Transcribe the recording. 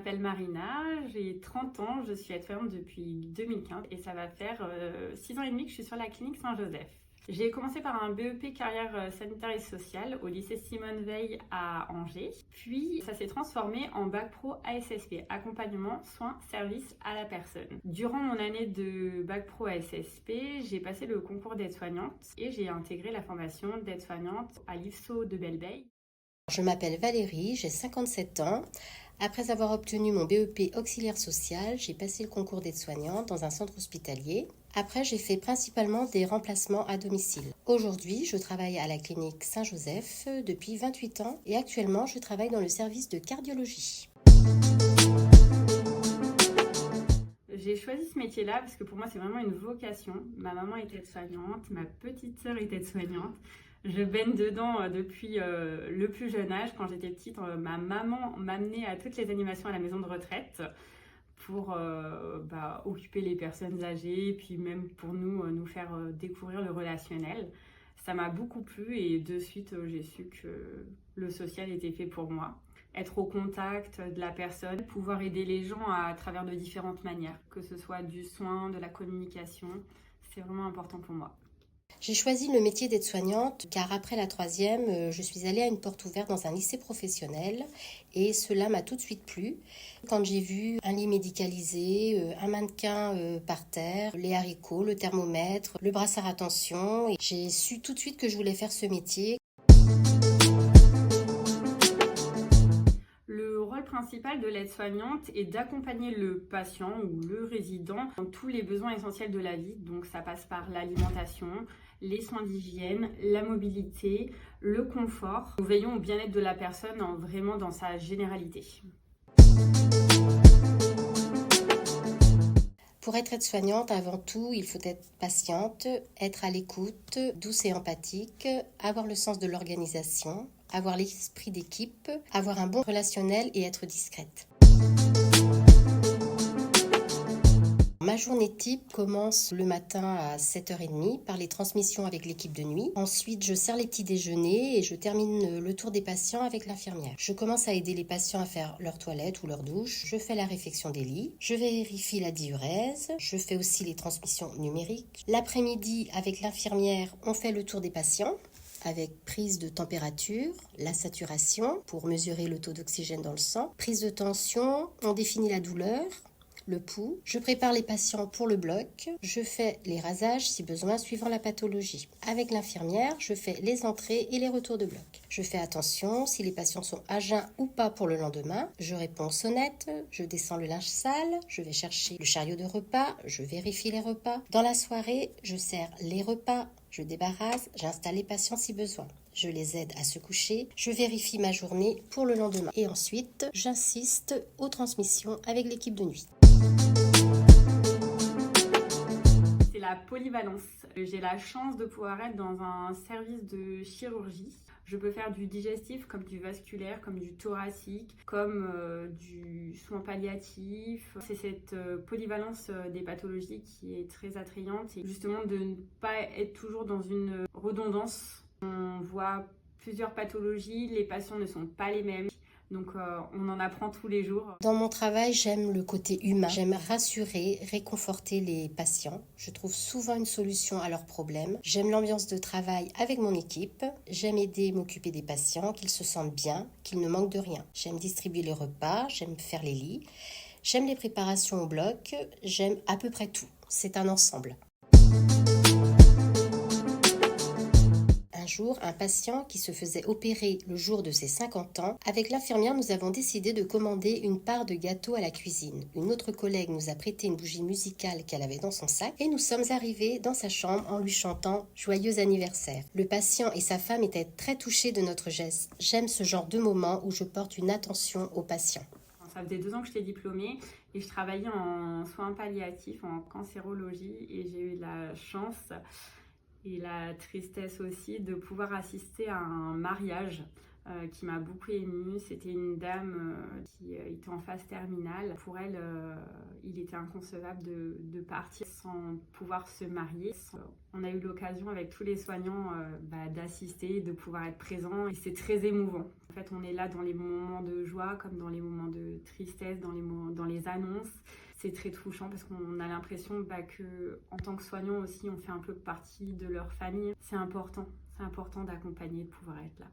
m'appelle Marina, j'ai 30 ans, je suis aide-soignante depuis 2015 et ça va faire 6 ans et demi que je suis sur la clinique Saint-Joseph. J'ai commencé par un BEP carrière sanitaire et sociale au lycée Simone Veil à Angers. Puis ça s'est transformé en bac pro ASSP, accompagnement, soins, services à la personne. Durant mon année de bac pro ASSP, j'ai passé le concours d'aide-soignante et j'ai intégré la formation d'aide-soignante à l'IFSO de Belle. Je m'appelle Valérie, j'ai 57 ans. Après avoir obtenu mon BEP auxiliaire social, j'ai passé le concours d'aide-soignante dans un centre hospitalier. Après, j'ai fait principalement des remplacements à domicile. Aujourd'hui, je travaille à la clinique Saint-Joseph depuis 28 ans et actuellement, je travaille dans le service de cardiologie. J'ai choisi ce métier-là parce que pour moi, c'est vraiment une vocation. Ma maman était aide-soignante, ma petite sœur était aide-soignante. Je baigne dedans depuis le plus jeune âge. Quand j'étais petite, ma maman m'amenait à toutes les animations à la maison de retraite pour occuper les personnes âgées, puis même pour nous faire découvrir le relationnel. Ça m'a beaucoup plu et de suite, j'ai su que le social était fait pour moi. Être au contact de la personne, pouvoir aider les gens à travers de différentes manières, que ce soit du soin, de la communication, c'est vraiment important pour moi. J'ai choisi le métier d'aide-soignante car après la troisième, je suis allée à une porte ouverte dans un lycée professionnel et cela m'a tout de suite plu. Quand j'ai vu un lit médicalisé, un mannequin par terre, les haricots, le thermomètre, le brassard à tension, et j'ai su tout de suite que je voulais faire ce métier. Le rôle principal de l'aide-soignante est d'accompagner le patient ou le résident dans tous les besoins essentiels de la vie. Donc ça passe par l'alimentation, les soins d'hygiène, la mobilité, le confort. Nous veillons au bien-être de la personne vraiment dans sa généralité. Pour être aide-soignante, avant tout, il faut être patiente, être à l'écoute, douce et empathique, avoir le sens de l'organisation, avoir l'esprit d'équipe, avoir un bon relationnel et être discrète. Ma journée type commence le matin à 7h30 par les transmissions avec l'équipe de nuit. Ensuite, je sers les petits déjeuners et je termine le tour des patients avec l'infirmière. Je commence à aider les patients à faire leur toilette ou leur douche. Je fais la réfection des lits. Je vérifie la diurèse. Je fais aussi les transmissions numériques. L'après-midi, avec l'infirmière, on fait le tour des patients avec prise de température, la saturation pour mesurer le taux d'oxygène dans le sang, prise de tension, on définit la douleur, le pouls. Je prépare les patients pour le bloc. Je fais les rasages si besoin suivant la pathologie. Avec l'infirmière, je fais les entrées et les retours de bloc. Je fais attention si les patients sont à jeun ou pas pour le lendemain. Je réponds aux sonnettes, je descends le linge sale, je vais chercher le chariot de repas, je vérifie les repas. Dans la soirée, je sers les repas, je débarrasse, j'installe les patients si besoin. Je les aide à se coucher, je vérifie ma journée pour le lendemain. Et ensuite, j'insiste aux transmissions avec l'équipe de nuit. C'est la polyvalence. J'ai la chance de pouvoir être dans un service de chirurgie. Je peux faire du digestif, comme du vasculaire, comme du thoracique, comme du soin palliatif. C'est cette polyvalence des pathologies qui est très attrayante et justement de ne pas être toujours dans une redondance. On voit plusieurs pathologies, les patients ne sont pas les mêmes. Donc on en apprend tous les jours. Dans mon travail, j'aime le côté humain. J'aime rassurer, réconforter les patients. Je trouve souvent une solution à leurs problèmes. J'aime l'ambiance de travail avec mon équipe. J'aime aider, m'occuper des patients, qu'ils se sentent bien, qu'ils ne manquent de rien. J'aime distribuer les repas, j'aime faire les lits. J'aime les préparations au bloc. J'aime à peu près tout. C'est un ensemble. Un jour, un patient qui se faisait opérer le jour de ses 50 ans, avec l'infirmière, nous avons décidé de commander une part de gâteau à la cuisine. Une autre collègue nous a prêté une bougie musicale qu'elle avait dans son sac et nous sommes arrivés dans sa chambre en lui chantant « Joyeux anniversaire ». Le patient et sa femme étaient très touchés de notre geste. J'aime ce genre de moment où je porte une attention aux patients. Ça faisait 2 ans que j'étais diplômée et je travaillais en soins palliatifs, en cancérologie et j'ai eu la chance et la tristesse aussi de pouvoir assister à un mariage qui m'a beaucoup émue. C'était une dame qui était en phase terminale. Pour elle, il était inconcevable de partir sans pouvoir se marier. On a eu l'occasion avec tous les soignants d'assister, de pouvoir être présent et c'est très émouvant. En fait, on est là dans les moments de joie comme dans les moments de tristesse, dans les annonces. C'est très touchant parce qu'on a l'impression que, en tant que soignant aussi, on fait un peu partie de leur famille. C'est important d'accompagner, de pouvoir être là.